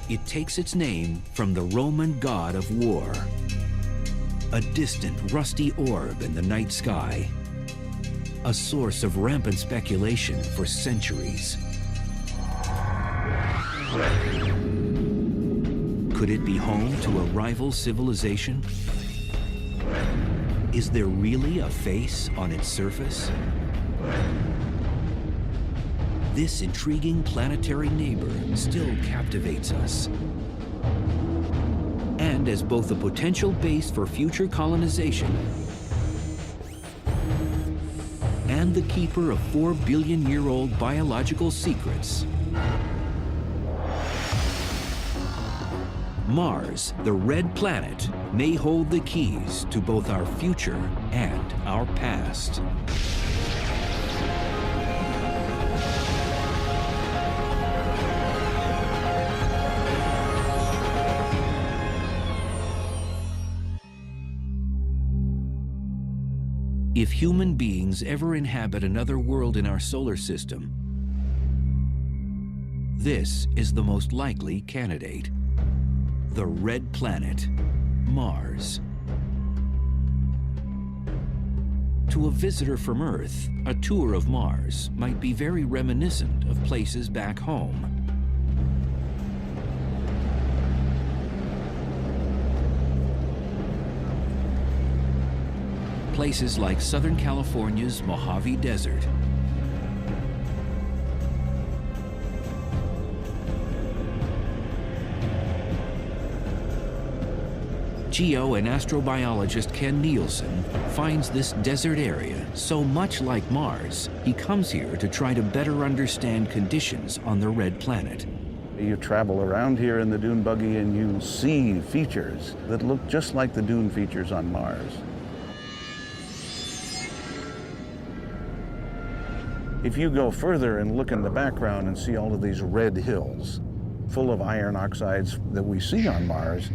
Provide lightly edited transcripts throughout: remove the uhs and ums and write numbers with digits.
It takes its name from the Roman god of war, a distant, rusty orb in the night sky, a source of rampant speculation for centuries. Could it be home to a rival civilization? Is there really a face on its surface? This intriguing planetary neighbor still captivates us. And as both a potential base for future colonization and the keeper of 4-billion-year-old biological secrets, Mars, the red planet, may hold the keys to both our future and our past. If human beings ever inhabit another world in our solar system, this is the most likely candidate. The red planet, Mars. To a visitor from Earth, a tour of Mars might be very reminiscent of places back home. Places like Southern California's Mojave Desert, geo and astrobiologist Ken Nielsen finds this desert area so much like Mars, he comes here to try to better understand conditions on the red planet. You travel around here in the dune buggy and you see features that look just like the dune features on Mars. If you go further and look in the background and see all of these red hills full of iron oxides that we see on Mars,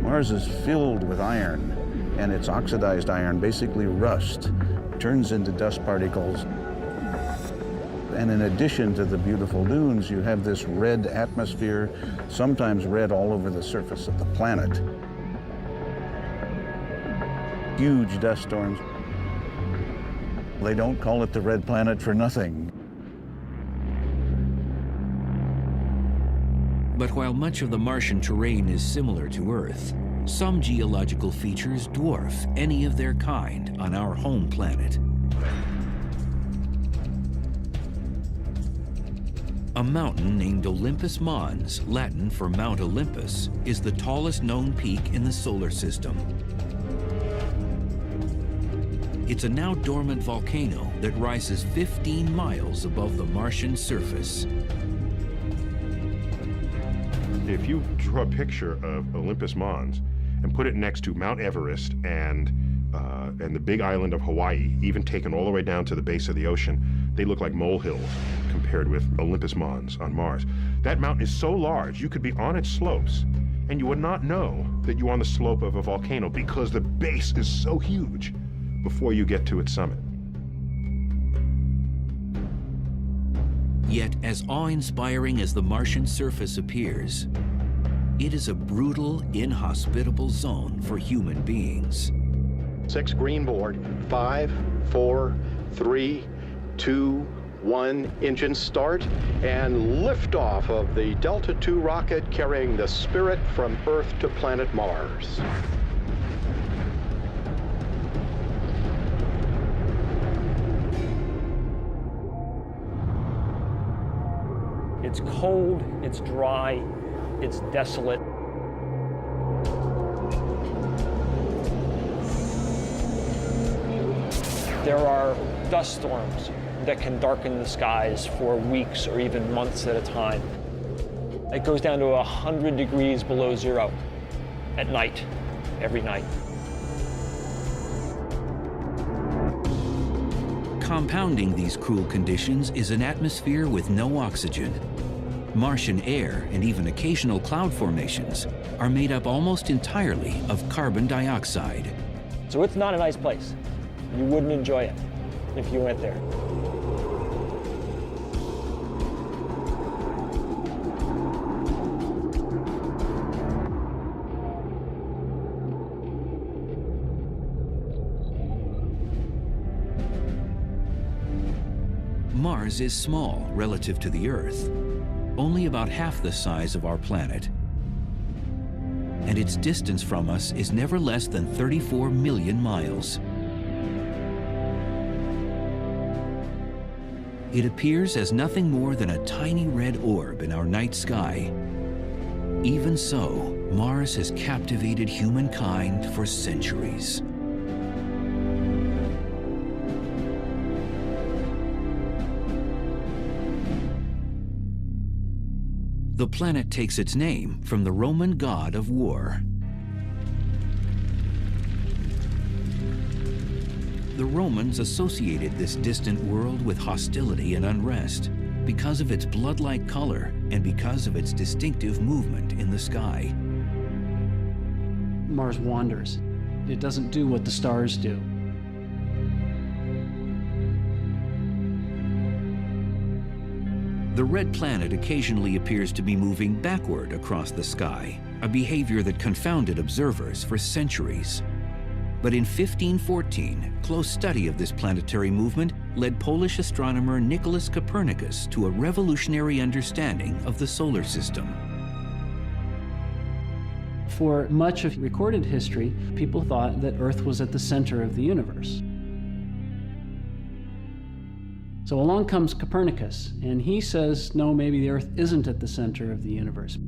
Mars is filled with iron, and its oxidized iron basically rust, turns into dust particles. And in addition to the beautiful dunes, you have this red atmosphere, sometimes red all over the surface of the planet. Huge dust storms. They don't call it the red planet for nothing. But while much of the Martian terrain is similar to Earth, some geological features dwarf any of their kind on our home planet. A mountain named Olympus Mons, Latin for Mount Olympus, is the tallest known peak in the solar system. It's a now dormant volcano that rises 15 miles above the Martian surface. If you draw a picture of Olympus Mons and put it next to Mount Everest and the big island of Hawaii, even taken all the way down to the base of the ocean, they look like molehills compared with Olympus Mons on Mars. That mountain is so large, you could be on its slopes and you would not know that you're on the slope of a volcano because the base is so huge before you get to its summit. Yet, as awe-inspiring as the Martian surface appears, it is a brutal, inhospitable zone for human beings. 6 green board, 5, 4, 3, 2, 1, engine start, and liftoff of the Delta II rocket carrying the Spirit from Earth to planet Mars. It's cold, it's dry, it's desolate. There are dust storms that can darken the skies for weeks or even months at a time. It goes down to 100 degrees below zero at night, every night. Compounding these cruel conditions is an atmosphere with no oxygen. Martian air and even occasional cloud formations are made up almost entirely of carbon dioxide. So it's not a nice place. You wouldn't enjoy it if you went there. Mars is small relative to the Earth, only about half the size of our planet. And its distance from us is never less than 34 million miles. It appears as nothing more than a tiny red orb in our night sky. Even so, Mars has captivated humankind for centuries. The planet takes its name from the Roman god of war. The Romans associated this distant world with hostility and unrest because of its blood-like color and because of its distinctive movement in the sky. Mars wanders. It doesn't do what the stars do. The red planet occasionally appears to be moving backward across the sky, a behavior that confounded observers for centuries. But in 1514, close study of this planetary movement led Polish astronomer Nicholas Copernicus to a revolutionary understanding of the solar system. For much of recorded history, people thought that Earth was at the center of the universe. So along comes Copernicus, and he says, no, maybe the Earth isn't at the center of the universe.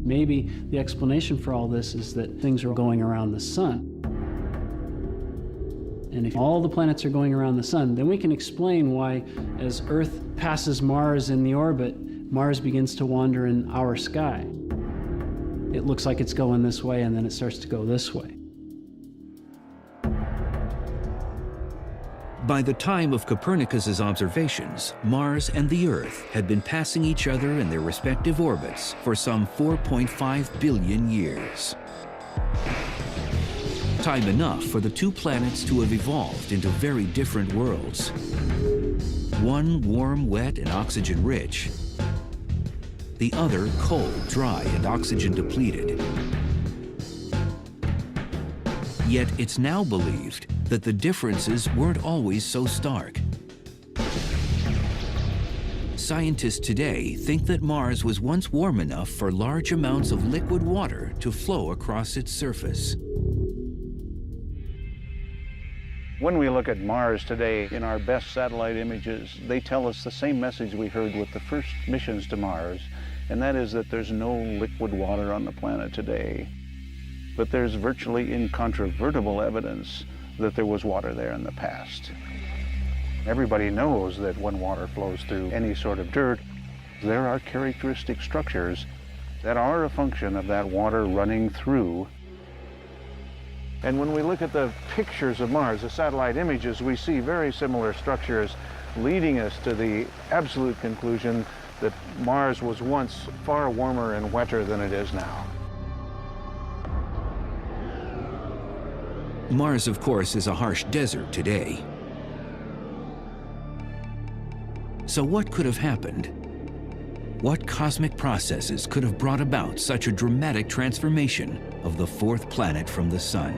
Maybe the explanation for all this is that things are going around the sun. And if all the planets are going around the sun, then we can explain why, as Earth passes Mars in the orbit, Mars begins to wander in our sky. It looks like it's going this way, and then it starts to go this way. By the time of Copernicus's observations, Mars and the Earth had been passing each other in their respective orbits for some 4.5 billion years. Time enough for the two planets to have evolved into very different worlds. One warm, wet, and oxygen-rich. The other cold, dry, and oxygen-depleted. Yet it's now believed that the differences weren't always so stark. Scientists today think that Mars was once warm enough for large amounts of liquid water to flow across its surface. When we look at Mars today in our best satellite images, they tell us the same message we heard with the first missions to Mars, and that is that there's no liquid water on the planet today. But there's virtually incontrovertible evidence that there was water there in the past. Everybody knows that when water flows through any sort of dirt, there are characteristic structures that are a function of that water running through. And when we look at the pictures of Mars, the satellite images, we see very similar structures leading us to the absolute conclusion that Mars was once far warmer and wetter than it is now. Mars, of course, is a harsh desert today. So what could have happened? What cosmic processes could have brought about such a dramatic transformation of the fourth planet from the Sun?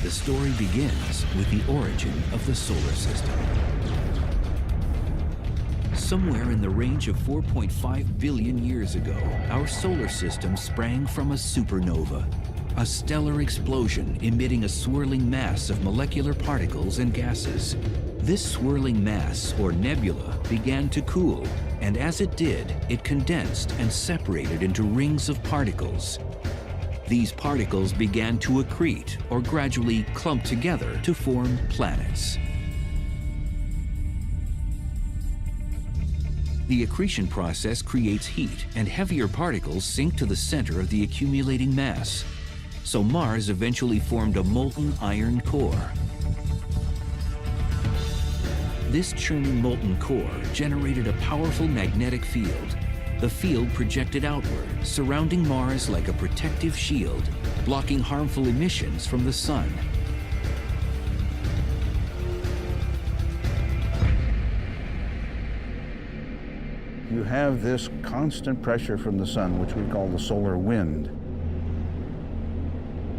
The story begins with the origin of the solar system. Somewhere in the range of 4.5 billion years ago, our solar system sprang from a supernova, a stellar explosion emitting a swirling mass of molecular particles and gases. This swirling mass, or nebula, began to cool, and as it did, it condensed and separated into rings of particles. These particles began to accrete, or gradually clump together to form planets. The accretion process creates heat, and heavier particles sink to the center of the accumulating mass. So Mars eventually formed a molten iron core. This churning molten core generated a powerful magnetic field. The field projected outward, surrounding Mars like a protective shield, blocking harmful emissions from the Sun. You have this constant pressure from the sun, which we call the solar wind.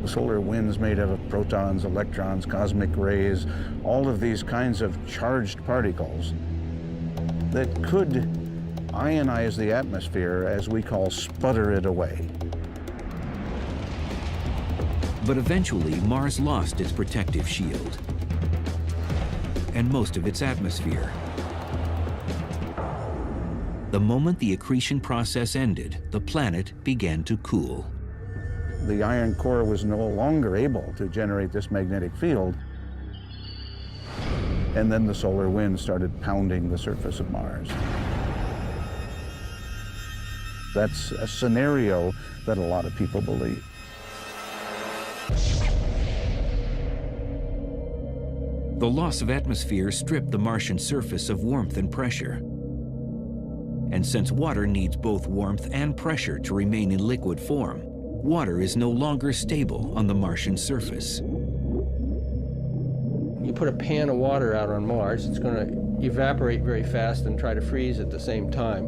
The solar wind's made up of protons, electrons, cosmic rays, all of these kinds of charged particles that could ionize the atmosphere, as we call sputter it away. But eventually, Mars lost its protective shield and most of its atmosphere. The moment the accretion process ended, the planet began to cool. The iron core was no longer able to generate this magnetic field, and then the solar wind started pounding the surface of Mars. That's a scenario that a lot of people believe. The loss of atmosphere stripped the Martian surface of warmth and pressure. And since water needs both warmth and pressure to remain in liquid form, water is no longer stable on the Martian surface. You put a pan of water out on Mars, it's going to evaporate very fast and try to freeze at the same time.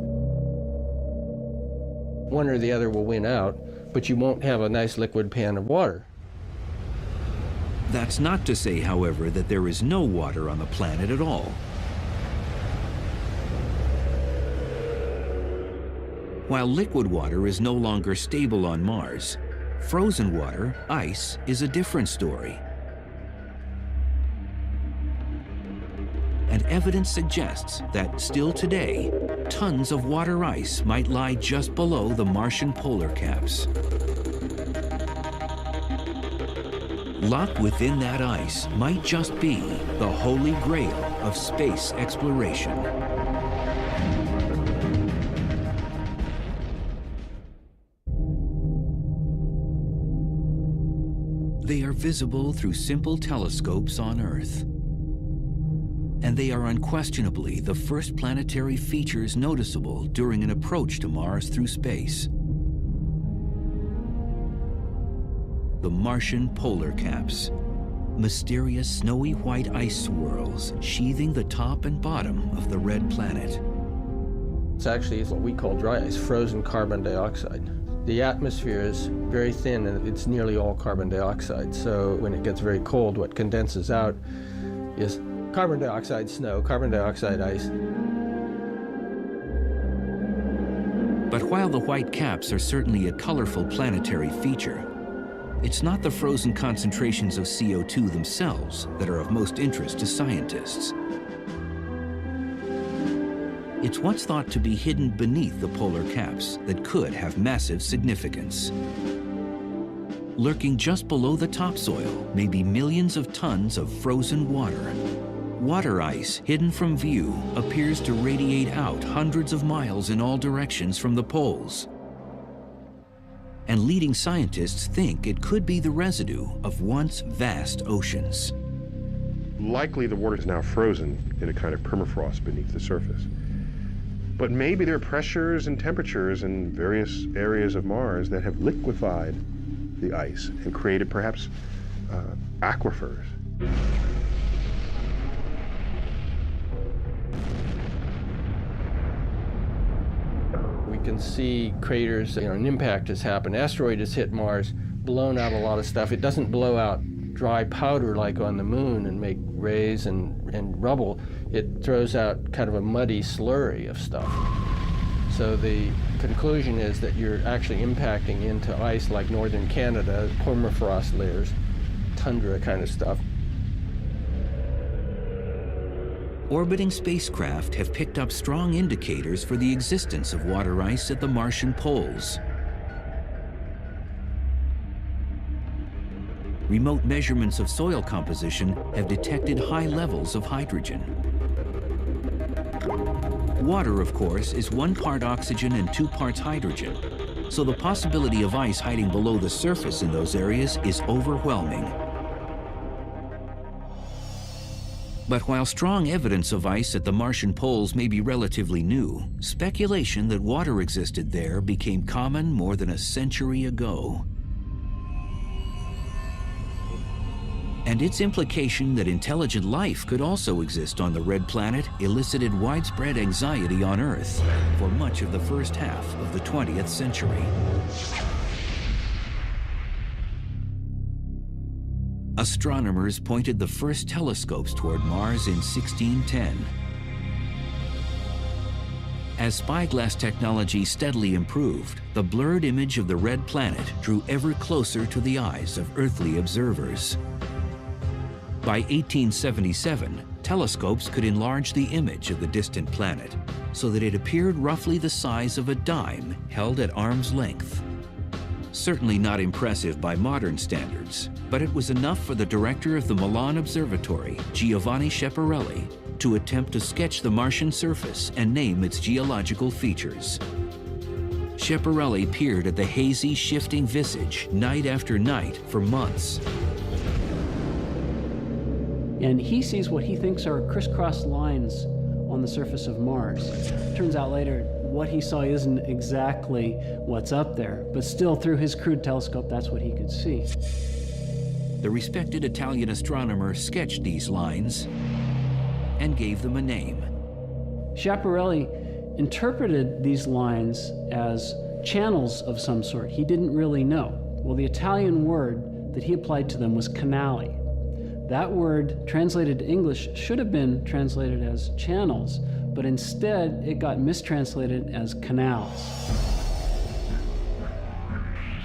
One or the other will win out, but you won't have a nice liquid pan of water. That's not to say, however, that there is no water on the planet at all. While liquid water is no longer stable on Mars, frozen water, ice, is a different story. And evidence suggests that still today, tons of water ice might lie just below the Martian polar caps. Locked within that ice might just be the holy grail of space exploration. They are visible through simple telescopes on Earth. And they are unquestionably the first planetary features noticeable during an approach to Mars through space. The Martian polar caps, mysterious snowy white ice swirls sheathing the top and bottom of the red planet. It's actually what we call dry ice, frozen carbon dioxide. The atmosphere is very thin and it's nearly all carbon dioxide. So when it gets very cold, what condenses out is carbon dioxide snow, carbon dioxide ice. But while the white caps are certainly a colorful planetary feature, it's not the frozen concentrations of CO2 themselves that are of most interest to scientists. It's what's thought to be hidden beneath the polar caps that could have massive significance. Lurking just below the topsoil may be millions of tons of frozen water. Water ice, hidden from view, appears to radiate out hundreds of miles in all directions from the poles. And leading scientists think it could be the residue of once vast oceans. Likely the water is now frozen in a kind of permafrost beneath the surface. But maybe there are pressures and temperatures in various areas of Mars that have liquefied the ice and created perhaps aquifers. We can see craters, an impact has happened. Asteroid has hit Mars, blown out a lot of stuff. It doesn't blow out dry powder like on the moon and make rays and rubble. It throws out kind of a muddy slurry of stuff. So the conclusion is that you're actually impacting into ice like northern Canada, permafrost layers, tundra kind of stuff. Orbiting spacecraft have picked up strong indicators for the existence of water ice at the Martian poles. Remote measurements of soil composition have detected high levels of hydrogen. Water, of course, is 1 part oxygen and 2 parts hydrogen, so the possibility of ice hiding below the surface in those areas is overwhelming. But while strong evidence of ice at the Martian poles may be relatively new, speculation that water existed there became common more than a century ago. And its implication that intelligent life could also exist on the red planet elicited widespread anxiety on Earth for much of the first half of the 20th century. astronomers pointed the first telescopes toward Mars in 1610. As spyglass technology steadily improved, the blurred image of the red planet drew ever closer to the eyes of earthly observers. By 1877, telescopes could enlarge the image of the distant planet so that it appeared roughly the size of a dime held at arm's length. Certainly not impressive by modern standards, but it was enough for the director of the Milan Observatory, Giovanni Schiaparelli, to attempt to sketch the Martian surface and name its geological features. Schiaparelli peered at the hazy, shifting visage night after night for months. And he sees what he thinks are crisscross lines on the surface of Mars. Turns out later, what he saw isn't exactly what's up there, but still through his crude telescope, that's what he could see. The respected Italian astronomer sketched these lines and gave them a name. Schiaparelli interpreted these lines as channels of some sort. He didn't really know. Well, the Italian word that he applied to them was canali. That word, translated to English, should have been translated as channels, but instead it got mistranslated as canals.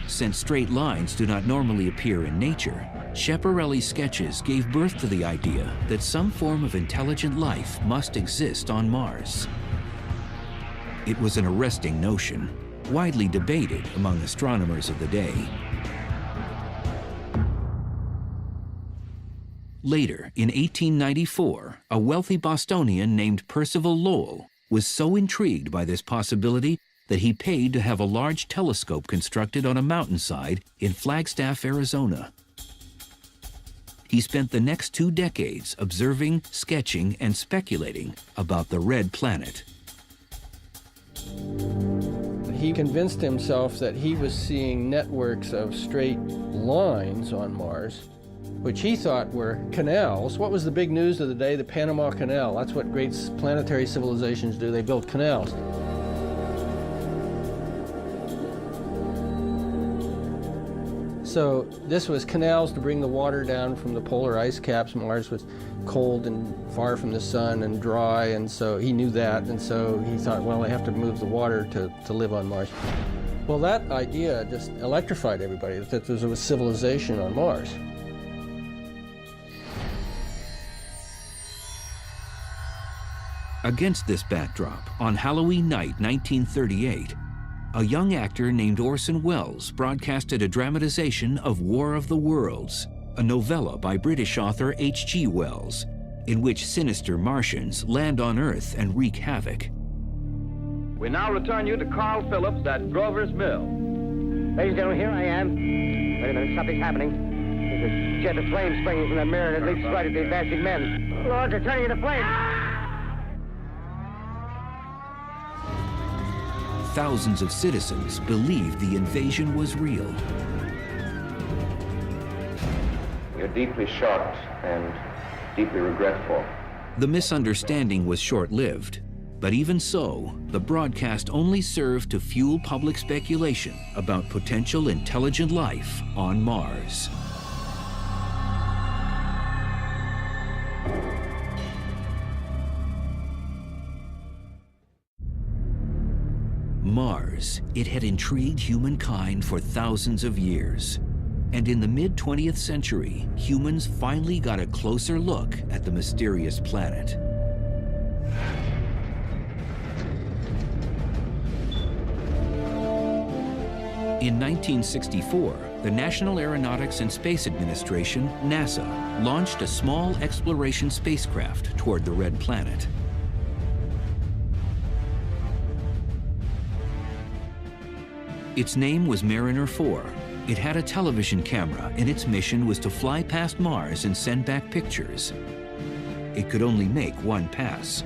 Since straight lines do not normally appear in nature, Schiaparelli's sketches gave birth to the idea that some form of intelligent life must exist on Mars. It was an arresting notion, widely debated among astronomers of the day. Later, in 1894, a wealthy Bostonian named Percival Lowell was so intrigued by this possibility that he paid to have a large telescope constructed on a mountainside in Flagstaff, Arizona. He spent the next 2 decades observing, sketching, and speculating about the red planet. He convinced himself that he was seeing networks of straight lines on Mars, which he thought were canals. What was the big news of the day? The Panama Canal. That's what great planetary civilizations do. They build canals. So this was canals to bring the water down from the polar ice caps. Mars was cold and far from the sun and dry, and so he knew that, and so he thought, well, I have to move the water to live on Mars. Well, that idea just electrified everybody, that there was a civilization on Mars. Against this backdrop, on Halloween night 1938, a young actor named Orson Welles broadcasted a dramatization of War of the Worlds, a novella by British author H.G. Wells, in which sinister Martians land on Earth and wreak havoc. We now return you to Carl Phillips at Grover's Mill. Ladies and gentlemen, here I am. Wait a minute, something's happening. There's a jet of flame springing from the mirror and it leaps right at the advancing men. Lord, they're turning into flames. Thousands of citizens believed the invasion was real. We're deeply shocked and deeply regretful. The misunderstanding was short-lived, but even so, the broadcast only served to fuel public speculation about potential intelligent life on Mars. Mars, it had intrigued humankind for thousands of years. And in the mid-20th century, humans finally got a closer look at the mysterious planet. In 1964, the National Aeronautics and Space Administration, NASA, launched a small exploration spacecraft toward the red planet. Its name was Mariner 4. It had a television camera, and its mission was to fly past Mars and send back pictures. It could only make one pass.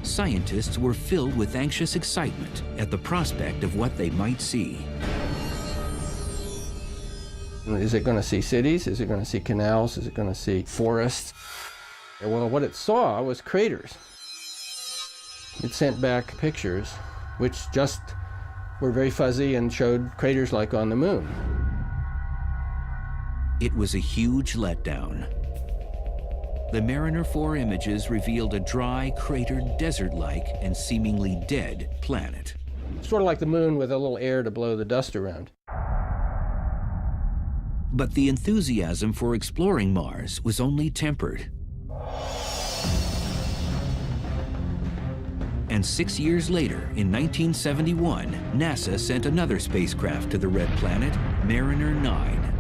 Scientists were filled with anxious excitement at the prospect of what they might see. Is it going to see cities? Is it going to see canals? Is it going to see forests? Well, what it saw was craters. It sent back pictures which just were very fuzzy and showed craters like on the moon. It was a huge letdown. The Mariner 4 images revealed a dry, cratered, desert-like, and seemingly dead planet. Sort of like the moon with a little air to blow the dust around. But the enthusiasm for exploring Mars was only tempered. And 6 years later, in 1971, NASA sent another spacecraft to the red planet, Mariner 9.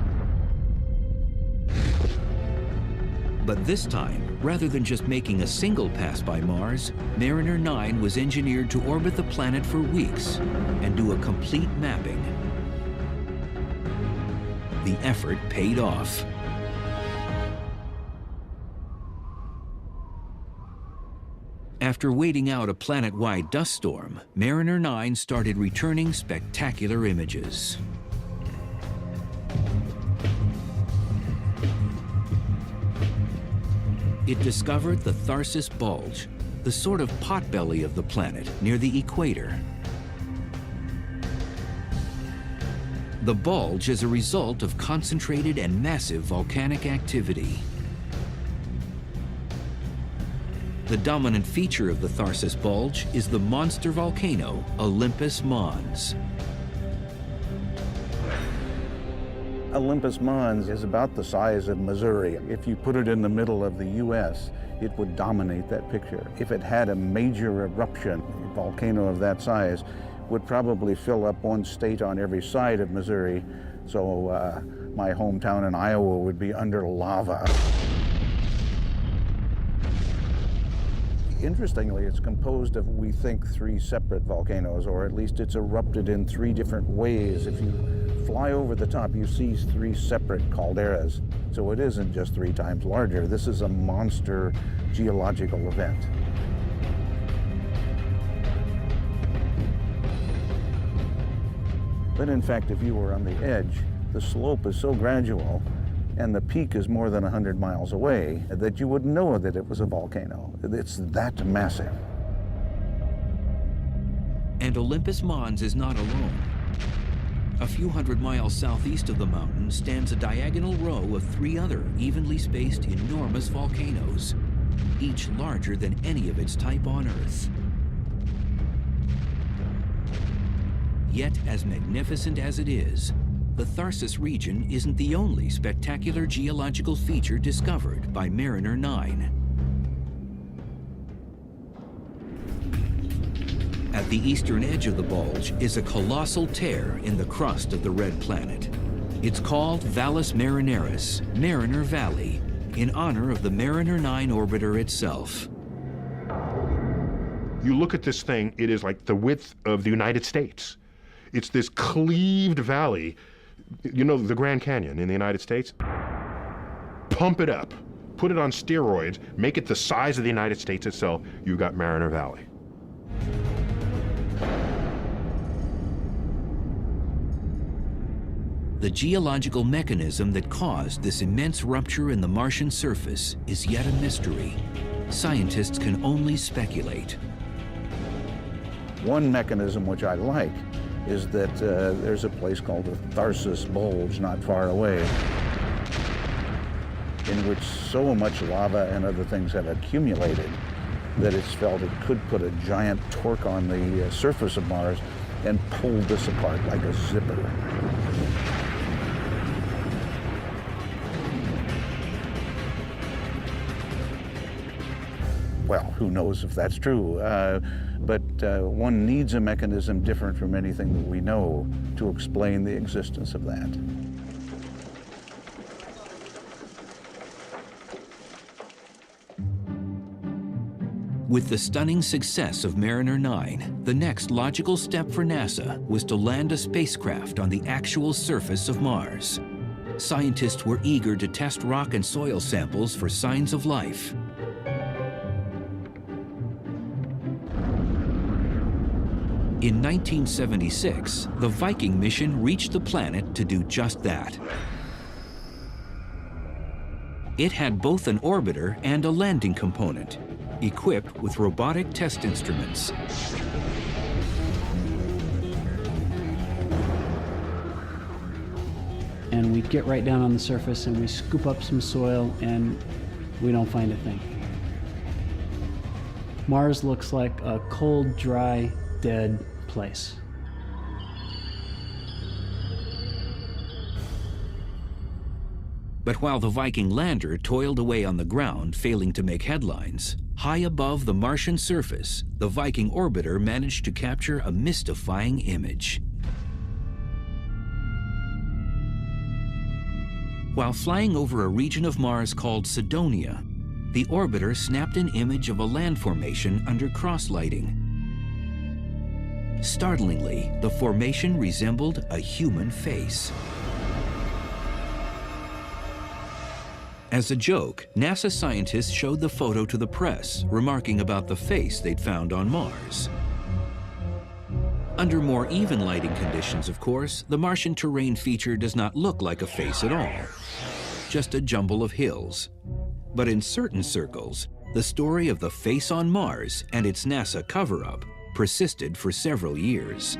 But this time, rather than just making a single pass by Mars, Mariner 9 was engineered to orbit the planet for weeks and do a complete mapping. The effort paid off. After waiting out a planet-wide dust storm, Mariner 9 started returning spectacular images. It discovered the Tharsis Bulge, the sort of potbelly of the planet near the equator. The bulge is a result of concentrated and massive volcanic activity. The dominant feature of the Tharsis Bulge is the monster volcano Olympus Mons. Olympus Mons is about the size of Missouri. If you put it in the middle of the U.S., it would dominate that picture. If it had a major eruption, a volcano of that size would probably fill up one state on every side of Missouri. So my hometown in Iowa would be under lava. Interestingly, it's composed of, we think, 3 separate volcanoes, or at least it's erupted in 3 different ways. If you fly over the top, you see 3 separate calderas. So it isn't just 3 times larger. This is a monster geological event. But in fact, if you were on the edge, the slope is so gradual and the peak is more than 100 miles away that you would know that it was a volcano. It's that massive. And Olympus Mons is not alone. A few hundred miles southeast of the mountain stands a diagonal row of 3 other evenly spaced enormous volcanoes, each larger than any of its type on Earth. Yet, as magnificent as it is, the Tharsis region isn't the only spectacular geological feature discovered by Mariner 9. At the eastern edge of the bulge is a colossal tear in the crust of the red planet. It's called Valles Marineris, Mariner Valley, in honor of the Mariner 9 orbiter itself. You look at this thing, it is like the width of the United States. It's this cleaved valley. You know, the Grand Canyon in the United States? Pump it up, put it on steroids, make it the size of the United States itself, you got Mariner Valley. The geological mechanism that caused this immense rupture in the Martian surface is yet a mystery. Scientists can only speculate. One mechanism which I like is that there's a place called the Tharsis Bulge not far away, in which so much lava and other things have accumulated that it's felt it could put a giant torque on the surface of Mars and pull this apart like a zipper. Well, who knows if that's true, but one needs a mechanism different from anything that we know to explain the existence of that. With the stunning success of Mariner 9, the next logical step for NASA was to land a spacecraft on the actual surface of Mars. Scientists were eager to test rock and soil samples for signs of life. In 1976, the Viking mission reached the planet to do just that. It had both an orbiter and a landing component, equipped with robotic test instruments. and we get right down on the surface and we scoop up some soil and we don't find a thing. Mars looks like a cold, dry, dead place. But while the Viking lander toiled away on the ground, failing to make headlines, high above the Martian surface, the Viking orbiter managed to capture a mystifying image. While flying over a region of Mars called Cydonia, the orbiter snapped an image of a land formation under cross-lighting. Startlingly, the formation resembled a human face. As a joke, NASA scientists showed the photo to the press, remarking about the face they'd found on Mars. Under more even lighting conditions, of course, the Martian terrain feature does not look like a face at all, just a jumble of hills. But in certain circles, the story of the face on Mars and its NASA cover-up persisted for several years.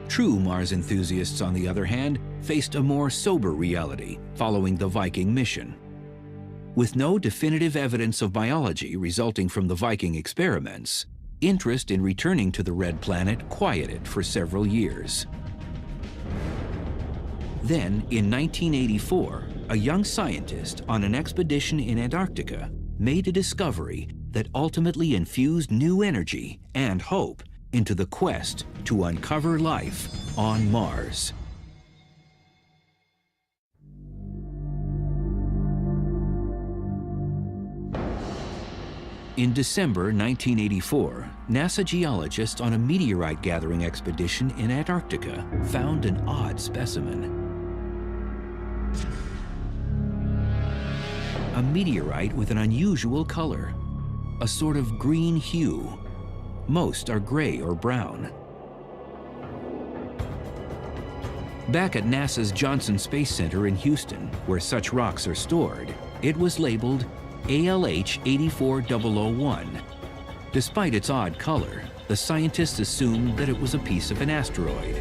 True Mars enthusiasts, on the other hand, faced a more sober reality following the Viking mission. With no definitive evidence of biology resulting from the Viking experiments, interest in returning to the Red Planet quieted for several years. Then, in 1984, a young scientist on an expedition in Antarctica made a discovery that ultimately infused new energy and hope into the quest to uncover life on Mars. In December 1984, NASA geologists on a meteorite gathering expedition in Antarctica found an odd specimen. A meteorite with an unusual color, a sort of green hue. Most are gray or brown. Back at NASA's Johnson Space Center in Houston, where such rocks are stored, it was labeled ALH 84001. Despite its odd color, the scientists assumed that it was a piece of an asteroid.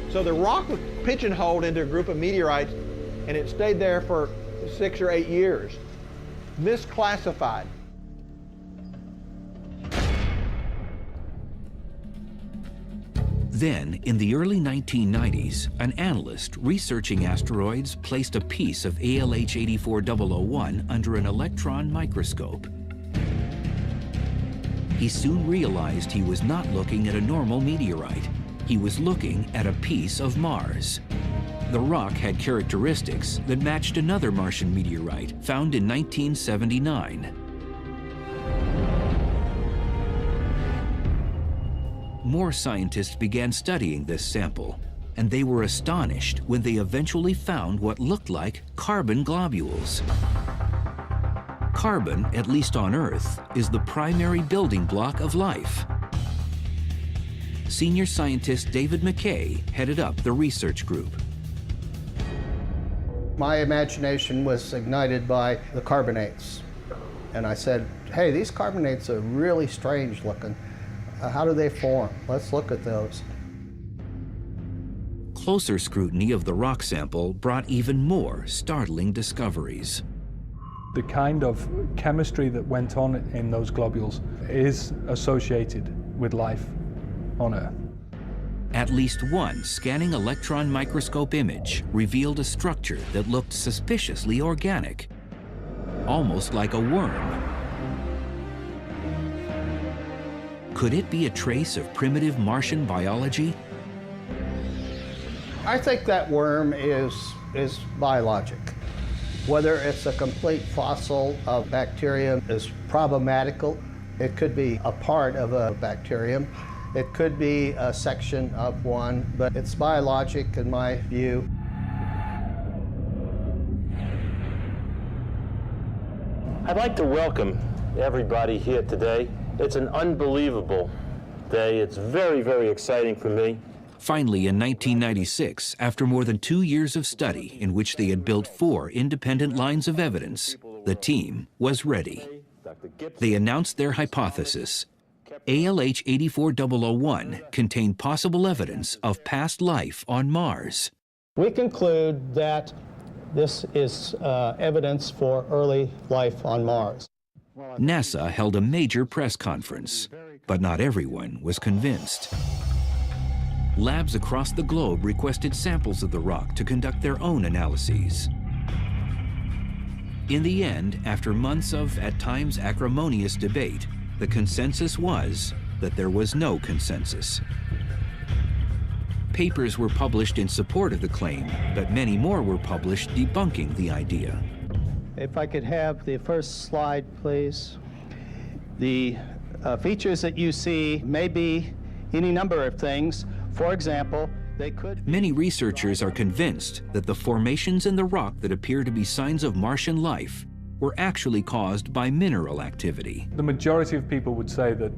So the rock was pigeonholed into a group of meteorites, and it stayed there for 6 or 8 years. Misclassified. Then, in the early 1990s, an analyst researching asteroids placed a piece of ALH 84001 under an electron microscope. He soon realized he was not looking at a normal meteorite. He was looking at a piece of Mars. The rock had characteristics that matched another Martian meteorite found in 1979. More scientists began studying this sample, and they were astonished when they eventually found what looked like carbon globules. Carbon, at least on Earth, is the primary building block of life. Senior scientist David McKay headed up the research group. My imagination was ignited by the carbonates. And I said, hey, these carbonates are really strange looking. How do they form? Let's look at those. Closer scrutiny of the rock sample brought even more startling discoveries. The kind of chemistry that went on in those globules is associated with life on Earth. At least one scanning electron microscope image revealed a structure that looked suspiciously organic, almost like a worm. Could it be a trace of primitive Martian biology? I think that worm is biologic. Whether it's a complete fossil of bacterium is problematical. It could be a part of a bacterium. It could be a section of one, but it's biologic in my view. I'd like to welcome everybody here today. It's an unbelievable day. It's very, very exciting for me. Finally, in 1996, after more than 2 years of study in which they had built 4 independent lines of evidence, the team was ready. Dr. They announced their hypothesis. ALH 84001 contained possible evidence of past life on Mars. We conclude that this is evidence for early life on Mars. NASA held a major press conference, but not everyone was convinced. Labs across the globe requested samples of the rock to conduct their own analyses. In the end, after months of, at times, acrimonious debate, the consensus was that there was no consensus. Papers were published in support of the claim, but many more were published debunking the idea. If I could have the first slide, please. The features that you see may be any number of things. For example, they could be... Many researchers are convinced that the formations in the rock that appear to be signs of Martian life were actually caused by mineral activity. The majority of people would say that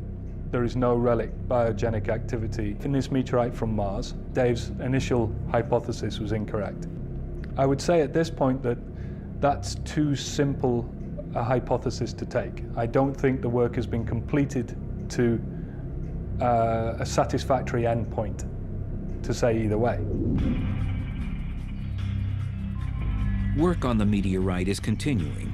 there is no relic biogenic activity in this meteorite from Mars. Dave's initial hypothesis was incorrect. I would say at this point that that's too simple a hypothesis to take. I don't think the work has been completed to a satisfactory endpoint to say either way. Work on the meteorite is continuing.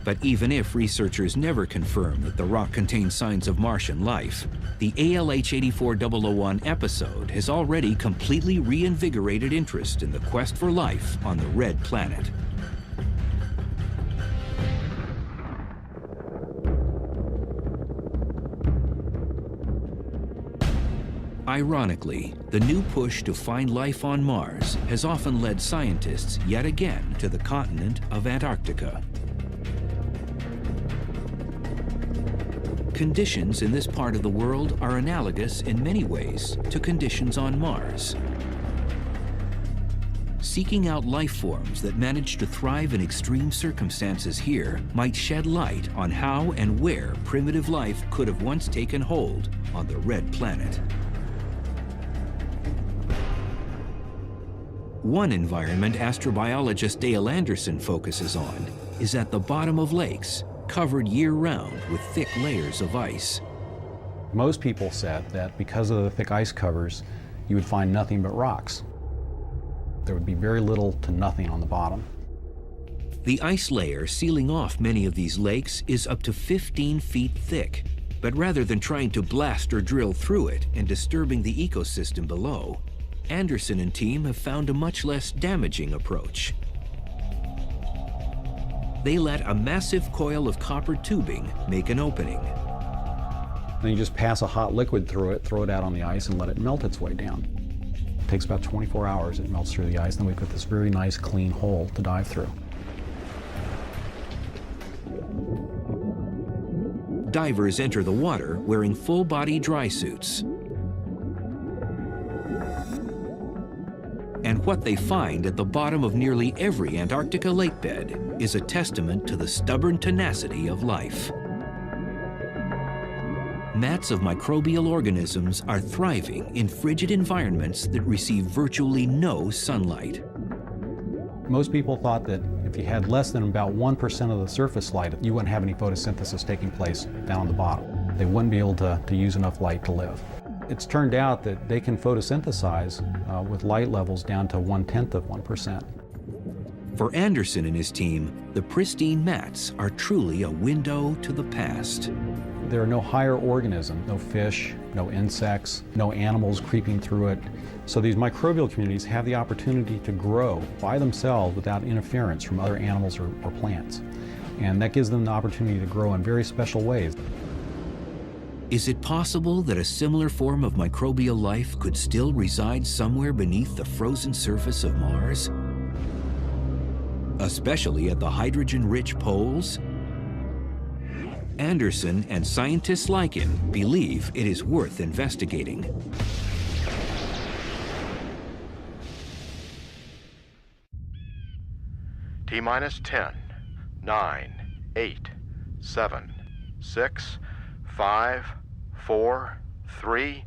But even if researchers never confirm that the rock contains signs of Martian life, the ALH 84001 episode has already completely reinvigorated interest in the quest for life on the Red Planet. Ironically, the new push to find life on Mars has often led scientists yet again to the continent of Antarctica. Conditions in this part of the world are analogous in many ways to conditions on Mars. Seeking out life forms that manage to thrive in extreme circumstances here might shed light on how and where primitive life could have once taken hold on the Red Planet. One environment astrobiologist Dale Anderson focuses on is at the bottom of lakes, covered year-round with thick layers of ice. Most people said that because of the thick ice covers, you would find nothing but rocks. There would be very little to nothing on the bottom. The ice layer sealing off many of these lakes is up to 15 feet thick, but rather than trying to blast or drill through it and disturbing the ecosystem below, Anderson and team have found a much less damaging approach. They let a massive coil of copper tubing make an opening. Then you just pass a hot liquid through it, throw it out on the ice, and let it melt its way down. It takes about 24 hours. It melts through the ice, and then we've got this very nice, clean hole to dive through. Divers enter the water wearing full-body dry suits. And what they find at the bottom of nearly every Antarctica lakebed is a testament to the stubborn tenacity of life. Mats of microbial organisms are thriving in frigid environments that receive virtually no sunlight. Most people thought that if you had less than about 1% of the surface light, you wouldn't have any photosynthesis taking place down the bottom. They wouldn't be able to use enough light to live. It's turned out that they can photosynthesize with light levels down to 1/10 of 1%. For Anderson and his team, the pristine mats are truly a window to the past. There are no higher organisms, no fish, no insects, no animals creeping through it. So these microbial communities have the opportunity to grow by themselves without interference from other animals or plants. And that gives them the opportunity to grow in very special ways. Is it possible that a similar form of microbial life could still reside somewhere beneath the frozen surface of Mars? Especially at the hydrogen-rich poles? Anderson and scientists like him believe it is worth investigating. T-minus 10, 9, 8, 7, 6, 5, 4, 3,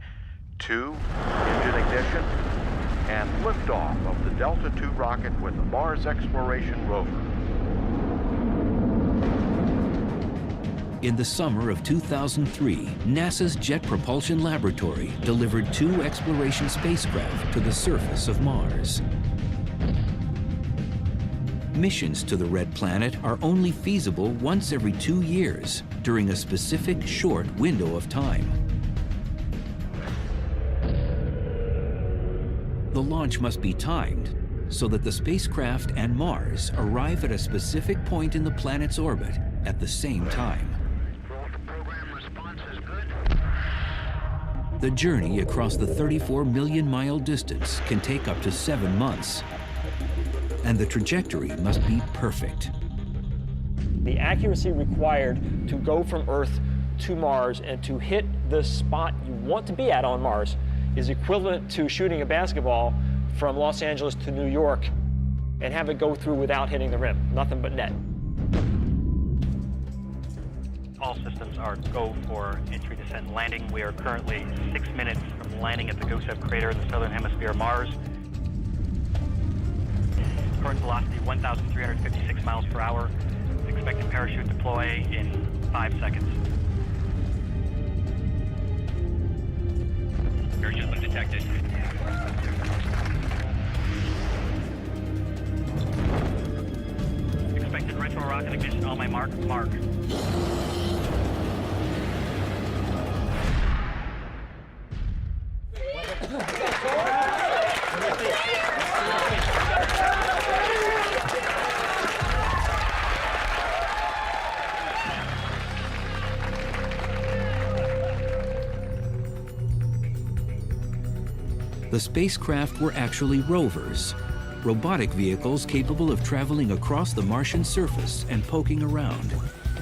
2, engine ignition, and liftoff of the Delta II rocket with the Mars Exploration Rover. In the summer of 2003, NASA's Jet Propulsion Laboratory delivered 2 exploration spacecraft to the surface of Mars. Missions to the Red Planet are only feasible once every 2 years during a specific short window of time. The launch must be timed so that the spacecraft and Mars arrive at a specific point in the planet's orbit at the same time. The journey across the 34 million mile distance can take up to 7 months, and the trajectory must be perfect. The accuracy required to go from Earth to Mars and to hit the spot you want to be at on Mars is equivalent to shooting a basketball from Los Angeles to New York and have it go through without hitting the rim, nothing but net. All systems are go for entry, descent, and landing. We are currently 6 minutes from landing at the Gusev crater in the southern hemisphere of Mars. Current velocity 1,356 miles per hour. Expected parachute deploy in 5 seconds. Parachute lift detected. Expected retro rocket ignition on my mark. The spacecraft were actually rovers, robotic vehicles capable of traveling across the Martian surface and poking around.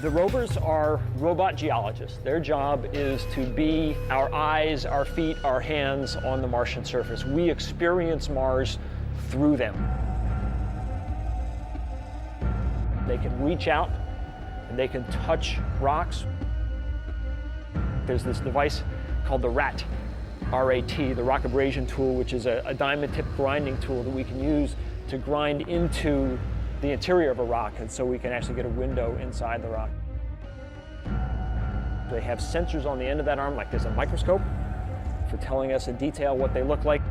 The rovers are robot geologists. Their job is to be our eyes, our feet, our hands on the Martian surface. We experience Mars through them. They can reach out and they can touch rocks. There's this device called the RAT, R-A-T, the rock abrasion tool, which is a diamond tip grinding tool that we can use to grind into the interior of a rock, and so we can actually get a window inside the rock. They have sensors on the end of that arm, like there's a microscope for telling us in detail what they look like.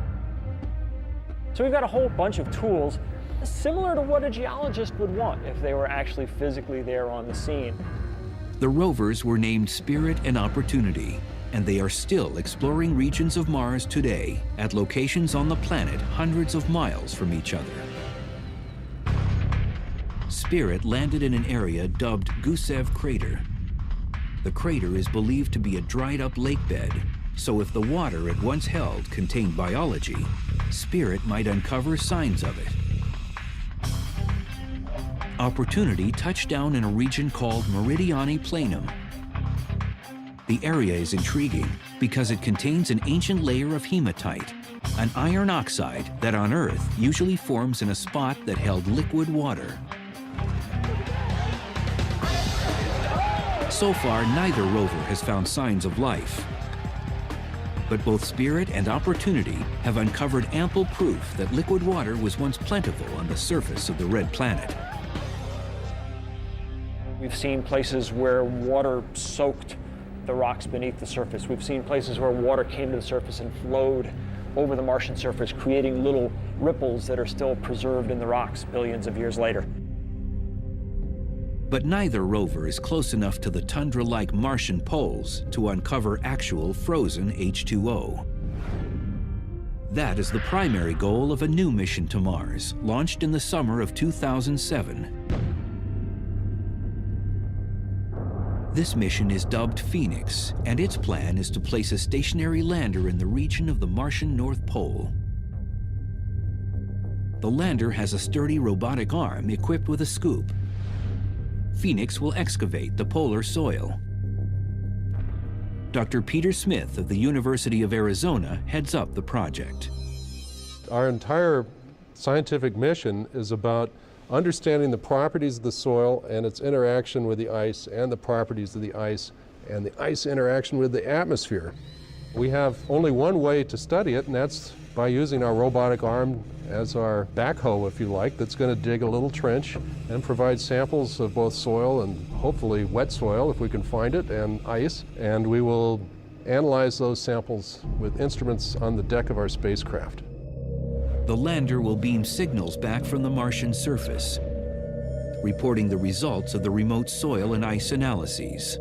So we've got a whole bunch of tools similar to what a geologist would want if they were actually physically there on the scene. The rovers were named Spirit and Opportunity, and they are still exploring regions of Mars today at locations on the planet hundreds of miles from each other. Spirit landed in an area dubbed Gusev Crater. The crater is believed to be a dried-up lake bed, so if the water it once held contained biology, Spirit might uncover signs of it. Opportunity touched down in a region called Meridiani Planum. The area is intriguing because it contains an ancient layer of hematite, an iron oxide that on Earth usually forms in a spot that held liquid water. So far, neither rover has found signs of life. But both Spirit and Opportunity have uncovered ample proof that liquid water was once plentiful on the surface of the Red Planet. We've seen places where water soaked the rocks beneath the surface. We've seen places where water came to the surface and flowed over the Martian surface, creating little ripples that are still preserved in the rocks billions of years later. But neither rover is close enough to the tundra-like Martian poles to uncover actual frozen H2O. That is the primary goal of a new mission to Mars, launched in the summer of 2007. This mission is dubbed Phoenix, and its plan is to place a stationary lander in the region of the Martian North Pole. The lander has a sturdy robotic arm equipped with a scoop. Phoenix will excavate the polar soil. Dr. Peter Smith of the University of Arizona heads up the project. Our entire scientific mission is about understanding the properties of the soil and its interaction with the ice, and the properties of the ice and the ice interaction with the atmosphere. We have only one way to study it, and that's by using our robotic arm as our backhoe, if you like, that's going to dig a little trench and provide samples of both soil and hopefully wet soil, if we can find it, and ice. And we will analyze those samples with instruments on the deck of our spacecraft. The lander will beam signals back from the Martian surface, reporting the results of the remote soil and ice analyses.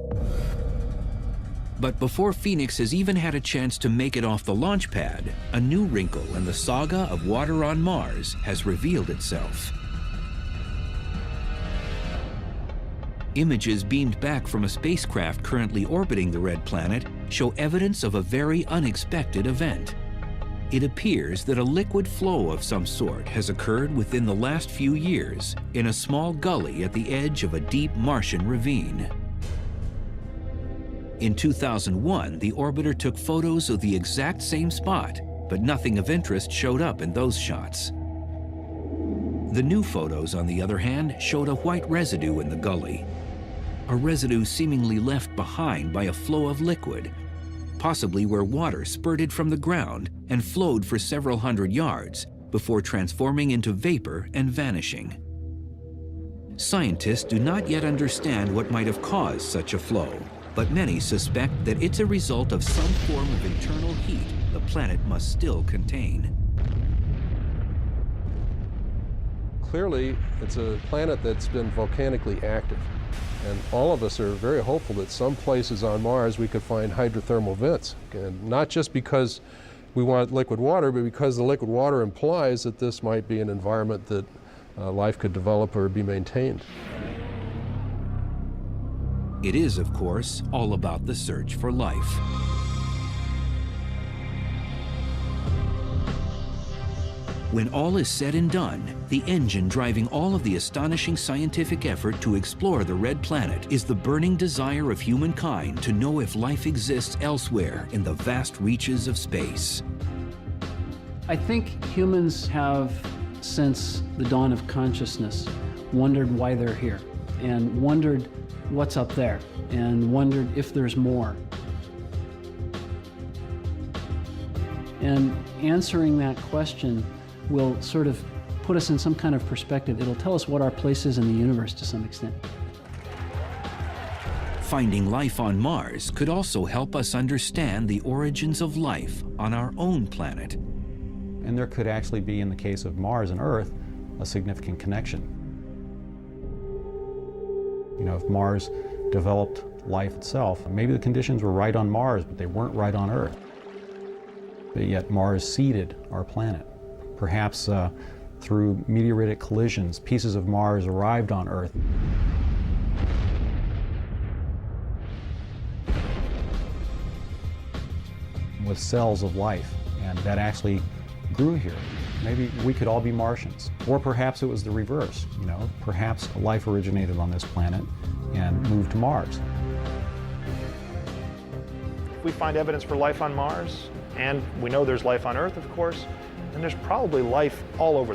But before Phoenix has even had a chance to make it off the launch pad, a new wrinkle in the saga of water on Mars has revealed itself. Images beamed back from a spacecraft currently orbiting the red planet show evidence of a very unexpected event. It appears that a liquid flow of some sort has occurred within the last few years in a small gully at the edge of a deep Martian ravine. In 2001, the orbiter took photos of the exact same spot, but nothing of interest showed up in those shots. The new photos, on the other hand, showed a white residue in the gully, a residue seemingly left behind by a flow of liquid, possibly where water spurted from the ground and flowed for several hundred yards before transforming into vapor and vanishing. Scientists do not yet understand what might have caused such a flow, but many suspect that it's a result of some form of internal heat the planet must still contain. Clearly, it's a planet that's been volcanically active. And all of us are very hopeful that some places on Mars we could find hydrothermal vents. And not just because we want liquid water, but because the liquid water implies that this might be an environment that life could develop or be maintained. It is, of course, all about the search for life. When all is said and done, the engine driving all of the astonishing scientific effort to explore the red planet is the burning desire of humankind to know if life exists elsewhere in the vast reaches of space. I think humans have, since the dawn of consciousness, wondered why they're here, and wondered what's up there, and wondered if there's more. And answering that question will sort of put us in some kind of perspective. It'll tell us what our place is in the universe to some extent. Finding life on Mars could also help us understand the origins of life on our own planet. And there could actually be, in the case of Mars and Earth, a significant connection. You know, if Mars developed life itself, maybe the conditions were right on Mars, but they weren't right on Earth. But yet Mars seeded our planet. Perhaps through meteoritic collisions, pieces of Mars arrived on Earth. With cells of life, and that actually grew here. Maybe we could all be Martians. Or perhaps it was the reverse, you know, perhaps life originated on this planet and moved to Mars. If we find evidence for life on Mars, and we know there's life on Earth, of course, then there's probably life all over